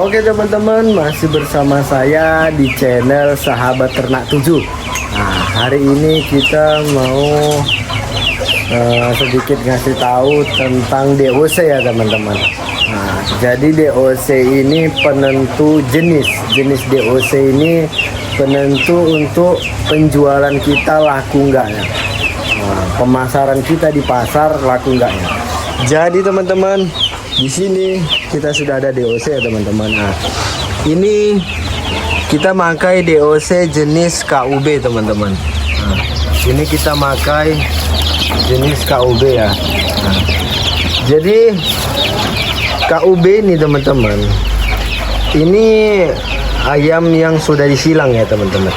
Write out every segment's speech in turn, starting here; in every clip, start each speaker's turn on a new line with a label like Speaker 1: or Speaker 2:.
Speaker 1: Oke teman-teman, masih bersama saya di channel Sahabat Ternak 7. Nah, hari ini kita mau sedikit ngasih tahu tentang DOC ya teman-teman. Nah, jadi DOC ini penentu jenis DOC ini penentu untuk penjualan kita laku enggaknya. Nah, pemasaran kita di pasar laku enggaknya. Jadi teman-teman, di sini kita sudah ada DOC ya teman-teman. Nah, ini kita pakai DOC jenis KUB teman-teman. Nah, ini kita pakai jenis KUB ya. Nah, jadi KUB ini teman-teman, ini ayam yang sudah disilang ya teman-teman.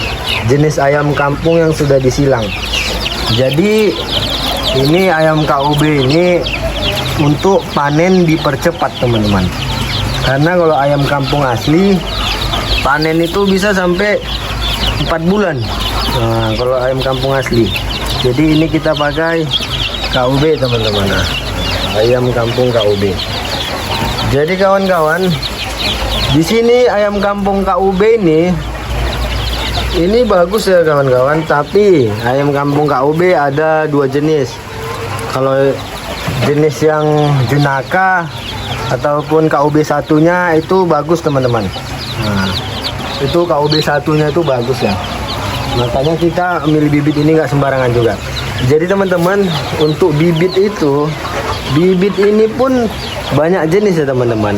Speaker 1: Jenis ayam kampung yang sudah disilang. Jadi ini ayam KUB ini untuk panen dipercepat teman-teman, karena kalau ayam kampung asli panen itu bisa sampai 4 bulan. Nah, kalau ayam kampung asli, jadi ini kita pakai KUB teman-teman. Nah, ayam kampung KUB. Jadi kawan-kawan, di sini ayam kampung KUB ini bagus ya kawan-kawan, tapi ayam kampung KUB ada 2 jenis. Kalau jenis yang jenaka ataupun KUB satunya itu bagus teman-teman. Nah, itu KUB satunya itu bagus ya. Makanya kita milih bibit ini nggak sembarangan juga. Jadi teman-teman, untuk bibit ini pun banyak jenis ya teman-teman.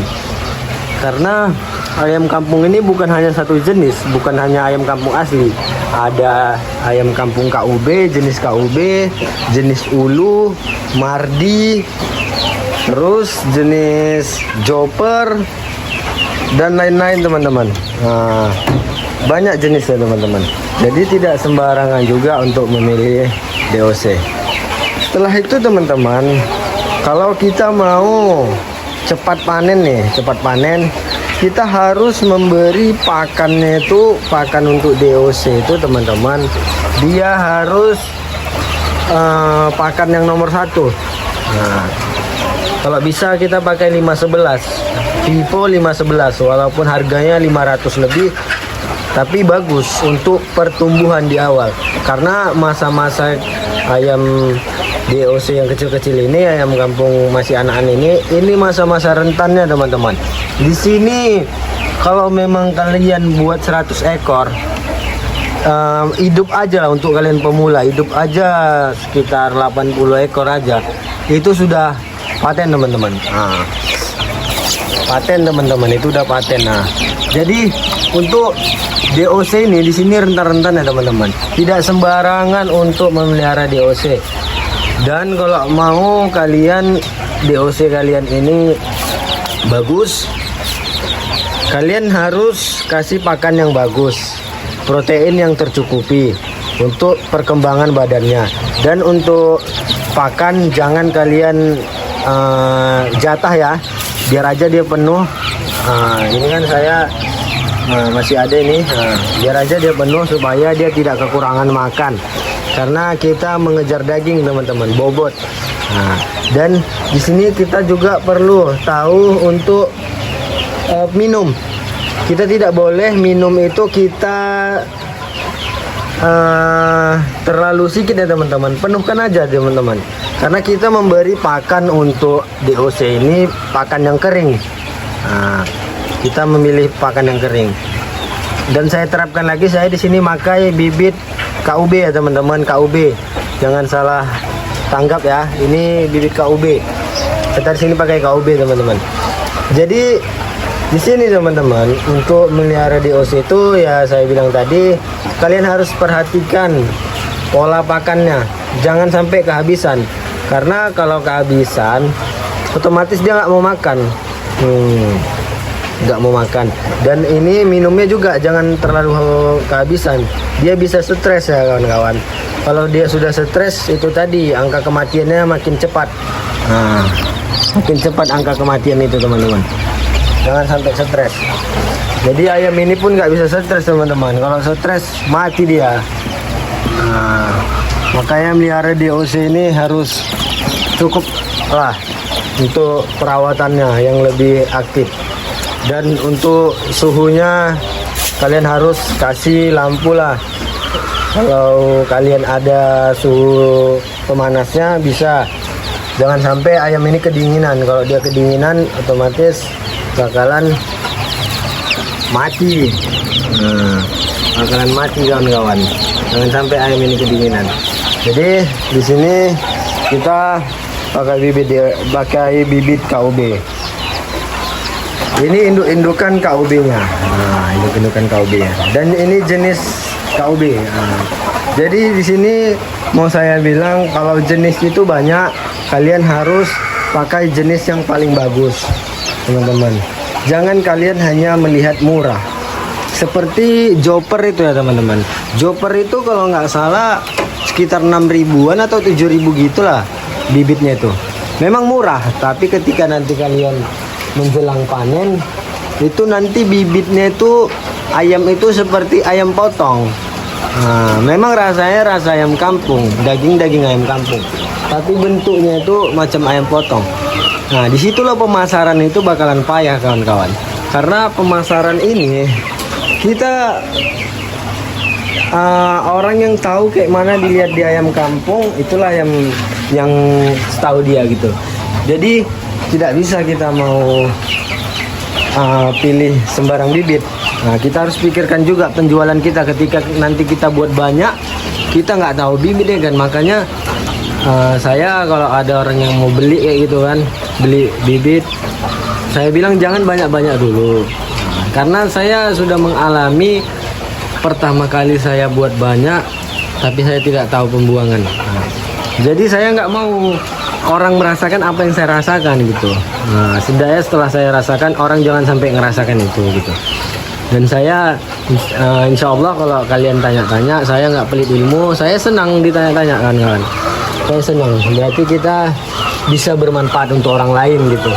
Speaker 1: Karena ayam kampung ini bukan hanya satu jenis, bukan hanya ayam kampung asli. Ada ayam kampung KUB, jenis KUB, jenis ulu, mardi, terus jenis joper, dan lain-lain teman-teman. Nah, banyak jenis ya teman-teman. Jadi tidak sembarangan juga untuk memilih DOC. Setelah itu teman-teman, kalau kita mau cepat panen nih, kita harus memberi pakannya itu, pakan untuk DOC itu teman-teman, dia harus pakan yang nomor 1. Nah, kalau bisa kita pakai 511 Vivo 511, walaupun harganya 500 lebih, tapi bagus untuk pertumbuhan di awal. Karena masa-masa ayam DOC yang kecil-kecil ini, ayam kampung masih anak-anak ini masa-masa rentannya teman-teman. Di sini kalau memang kalian buat 100 ekor, hidup aja untuk kalian pemula, hidup aja sekitar 80 ekor aja, itu sudah paten teman-teman. Nah, paten teman-teman, itu udah paten. Nah, jadi untuk DOC ini di sini rentan-rentan ya teman-teman. Tidak sembarangan untuk memelihara DOC. Dan kalau mau kalian DOC kalian ini bagus, kalian harus kasih pakan yang bagus, protein yang tercukupi untuk perkembangan badannya. Dan untuk pakan jangan kalian jatah ya, biar aja dia penuh. Ini kan saya masih ada ini, biar aja dia penuh supaya dia tidak kekurangan makan. Karena kita mengejar daging teman-teman, bobot. Nah, dan di sini kita juga perlu tahu untuk minum. Kita tidak boleh minum itu kita terlalu sedikit ya teman-teman. Penuhkan aja teman-teman. Karena kita memberi pakan untuk DOC ini pakan yang kering. Nah, kita memilih pakan yang kering. Dan saya terapkan lagi, saya di sini pakai bibit KUB ya teman-teman, KUB. Jangan salah tanggap ya. Ini bibit KUB. Kita di sini pakai KUB teman-teman. Jadi di sini teman-teman, untuk melihara DOC itu ya saya bilang tadi, kalian harus perhatikan pola pakannya. Jangan sampai kehabisan. Karena kalau kehabisan, otomatis dia nggak mau makan. Nggak mau makan. Dan ini minumnya juga jangan terlalu kehabisan, dia bisa stres ya kawan-kawan. Kalau dia sudah stres, itu tadi angka kematiannya makin cepat. Nah, makin cepat angka kematian itu teman-teman. Jangan sampai stres. Jadi ayam ini pun nggak bisa stres teman-teman. Kalau stres mati dia. Nah, makanya melihara DOC ini harus cukup lah untuk perawatannya yang lebih aktif. Dan untuk suhunya kalian harus kasih lampu lah. Kalau kalian ada suhu pemanasnya bisa. Jangan sampai ayam ini kedinginan. Kalau dia kedinginan otomatis bakalan mati. Bakalan mati kawan-kawan. Jangan sampai ayam ini kedinginan. Jadi di sini kita pakai bibit KUB. Ini induk-indukan KUB-nya. Induk-indukan KUB-nya. Dan ini jenis KUB. Jadi di sini mau saya bilang kalau jenis itu banyak, kalian harus pakai jenis yang paling bagus, teman-teman. Jangan kalian hanya melihat murah. Seperti Joper itu ya teman-teman. Joper itu kalau nggak salah sekitar 6.000-an atau 7.000 gitulah bibitnya itu. Memang murah, tapi ketika nanti kalian menjelang panen itu nanti bibitnya itu ayam itu seperti ayam potong. Memang rasanya rasa ayam kampung, daging ayam kampung, tapi bentuknya itu macam ayam potong. Nah, disitulah pemasaran itu bakalan payah kawan-kawan, karena pemasaran ini kita orang yang tahu kayak mana dilihat di ayam kampung, itulah yang tahu dia gitu. Jadi tidak bisa kita mau pilih sembarang bibit. Nah, kita harus pikirkan juga penjualan kita ketika nanti kita buat banyak, kita nggak tahu bibitnya kan. Makanya saya kalau ada orang yang mau beli kayak gitu kan, beli bibit, saya bilang jangan banyak-banyak dulu. Karena saya sudah mengalami pertama kali saya buat banyak, tapi saya tidak tahu pembuangan. Jadi saya nggak mau orang merasakan apa yang saya rasakan gitu. Nah, setidaknya setelah saya rasakan, orang jangan sampai ngerasakan itu gitu. Dan saya insya Allah kalau kalian tanya-tanya, saya nggak pelit ilmu, saya senang ditanya-tanya kan. Saya senang, berarti kita bisa bermanfaat untuk orang lain gitu.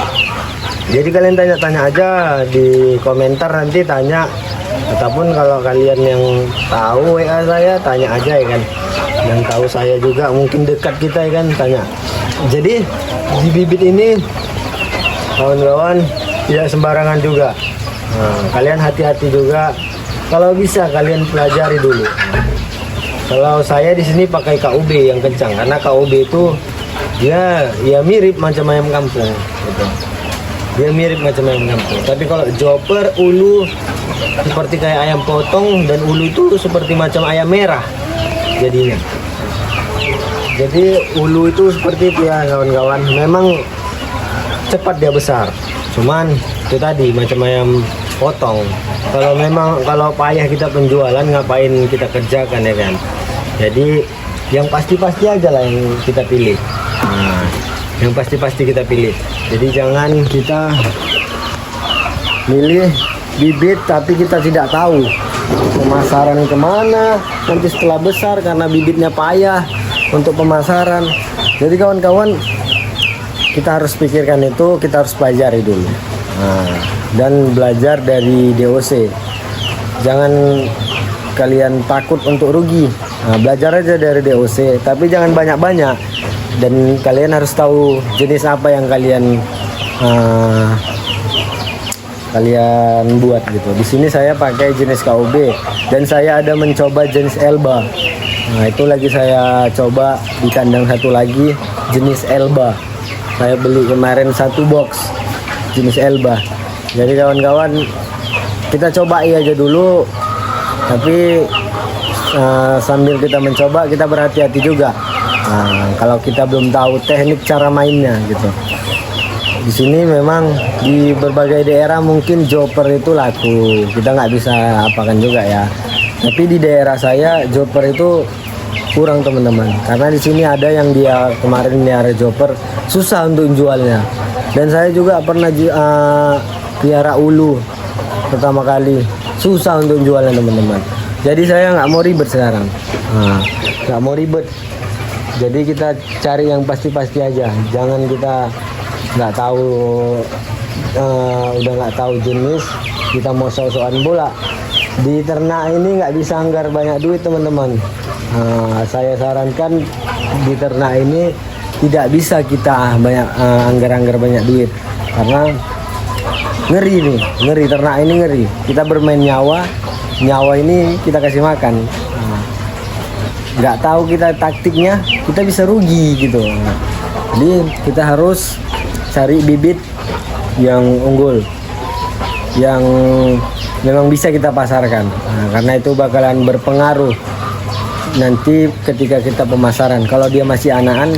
Speaker 1: Jadi kalian tanya-tanya aja di komentar, nanti tanya. Ataupun kalau kalian yang tahu WA saya, tanya aja ya kan. Yang tahu saya juga mungkin dekat kita ya kan, tanya. Jadi di bibit ini kawan-kawan tidak sembarangan juga. Kalian hati-hati juga. Kalau bisa kalian pelajari dulu. Kalau saya di sini pakai KUB yang kencang, karena KUB itu dia mirip macam ayam kampung gitu. Dia mirip macam ayam kampung. Tapi kalau Joper ulu seperti kayak ayam potong, dan ulu itu seperti macam ayam merah jadinya. Jadi ulu itu seperti itu ya kawan-kawan. Memang cepat dia besar. Cuman itu tadi macam ayam potong. Kalau payah kita penjualan, ngapain kita kerjakan ya kan. Jadi yang pasti-pasti aja lah yang kita pilih. Yang pasti-pasti kita pilih. Jadi jangan kita milih bibit tapi kita tidak tahu pemasaran kemana nanti setelah besar, karena bibitnya payah untuk pemasaran. Jadi kawan-kawan, kita harus pikirkan itu, kita harus pelajari dulu. Dan belajar dari DOC. Jangan kalian takut untuk rugi. Belajar aja dari DOC, tapi jangan banyak-banyak. Dan kalian harus tahu jenis apa yang kalian buat gitu. Di sini saya pakai jenis KUB, dan saya ada mencoba jenis Elba. Nah, itu lagi saya coba di kandang satu lagi jenis Elba. Saya beli kemarin 1 box jenis Elba. Jadi kawan-kawan, kita coba aja dulu, tapi sambil kita mencoba kita berhati-hati juga. Kalau kita belum tahu teknik cara mainnya gitu. Di sini memang di berbagai daerah mungkin Joper itu laku, kita nggak bisa apakan juga ya. Tapi di daerah saya Joper itu kurang teman-teman, karena di sini ada yang dia kemarin nyari Joper susah untuk jualnya. Dan saya juga pernah piara ulu pertama kali, susah untuk jualnya teman-teman. Jadi saya nggak mau ribet sekarang, nggak mau ribet. Jadi kita cari yang pasti-pasti aja, jangan kita nggak tahu udah nggak tahu jenis kita mau sok-sokan bola. Di ternak ini nggak bisa anggar banyak duit teman-teman. Saya sarankan di ternak ini tidak bisa kita banyak anggar-anggar banyak duit, karena ngeri nih, ngeri, ternak ini ngeri. Kita bermain nyawa ini kita kasih makan. Nggak tahu kita taktiknya, kita bisa rugi gitu. Jadi kita harus cari bibit yang unggul, yang memang bisa kita pasarkan. Karena itu bakalan berpengaruh nanti ketika kita pemasaran. Kalau dia masih anakan,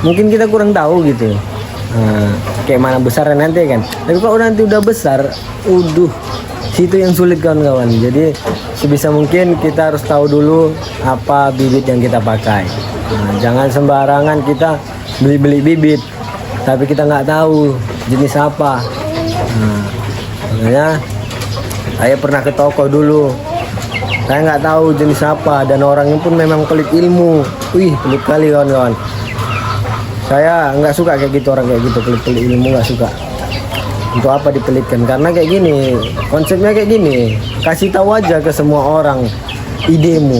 Speaker 1: mungkin kita kurang tahu gitu. Kayak mana besarnya nanti kan. Tapi kalau nanti udah besar, situ yang sulit kawan-kawan. Jadi sebisa mungkin kita harus tahu dulu apa bibit yang kita pakai. Jangan sembarangan kita beli-beli bibit, tapi kita nggak tahu jenis apa. Makanya saya pernah ke toko dulu. Saya nggak tahu jenis apa, dan orangnya pun memang pelit ilmu. Pelit kali kawan-kawan. Saya nggak suka kayak gitu, orang kayak gitu pelit-pelit ilmu, nggak suka. Untuk apa dipelitkan? Karena kayak gini, konsepnya kayak gini, kasih tahu aja ke semua orang idemu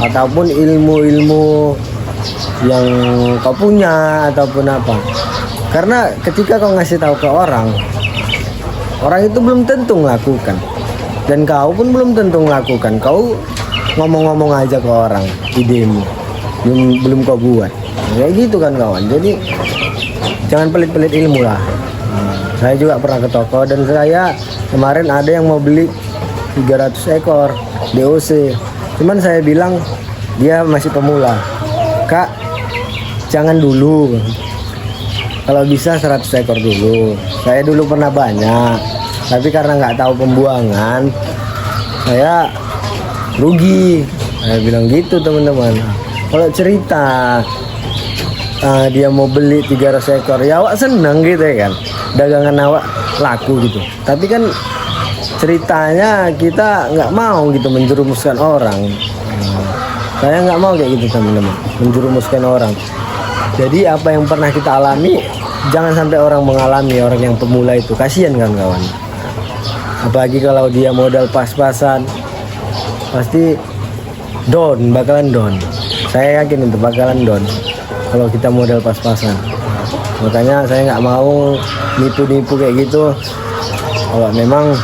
Speaker 1: ataupun ilmu-ilmu yang kau punya ataupun apa. Karena ketika kau ngasih tahu ke orang itu belum tentu melakukan, dan kau pun belum tentu melakukan. Kau ngomong-ngomong aja ke orang idemu, belum kau buat. Kayak gitu kan kawan. Jadi jangan pelit-pelit ilmu lah. Saya juga pernah ke toko, dan saya kemarin ada yang mau beli 300 ekor DOC. Cuman saya bilang dia masih pemula. Kak, jangan dulu. Kalau bisa 100 ekor dulu. Saya dulu pernah banyak, tapi karena nggak tahu pembuangan, saya rugi. Saya bilang gitu teman-teman. Kalau cerita dia mau beli 300 ekor, ya awak seneng gitu ya kan, dagangan awak laku gitu. Tapi kan ceritanya kita nggak mau gitu menjerumuskan orang. Saya nggak mau kayak gitu teman-teman, menjerumuskan orang. Jadi apa yang pernah kita alami, jangan sampai orang mengalami, orang yang pemula itu. Kasihan kan kawan. Apalagi kalau dia modal pas-pasan, pasti bakalan down. Saya yakin itu bakalan down kalau kita modal pas-pasan. Makanya saya nggak mau nipu-nipu kayak gitu. Kalau memang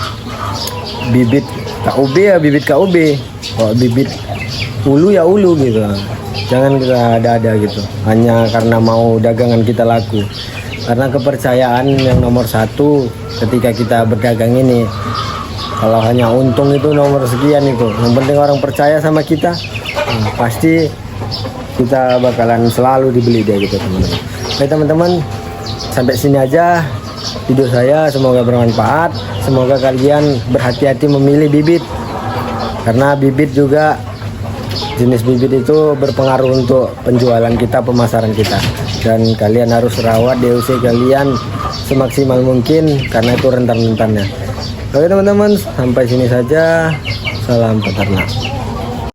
Speaker 1: bibit KUB ya bibit KUB, kalau bibit ulu ya ulu gitu. Jangan kita ada gitu hanya karena mau dagangan kita laku. Karena kepercayaan yang nomor satu ketika kita berdagang ini. Kalau hanya untung itu nomor sekian itu. Yang penting orang percaya sama kita, pasti kita bakalan selalu dibeli dia gitu teman-teman. Oke teman-teman, sampai sini aja video saya. Semoga bermanfaat. Semoga kalian berhati-hati memilih bibit, karena bibit juga, jenis bibit itu berpengaruh untuk penjualan kita, pemasaran kita. Dan kalian harus rawat DOC kalian semaksimal mungkin, karena itu rentan-rentannya. Oke teman-teman, sampai sini saja. Salam peternak.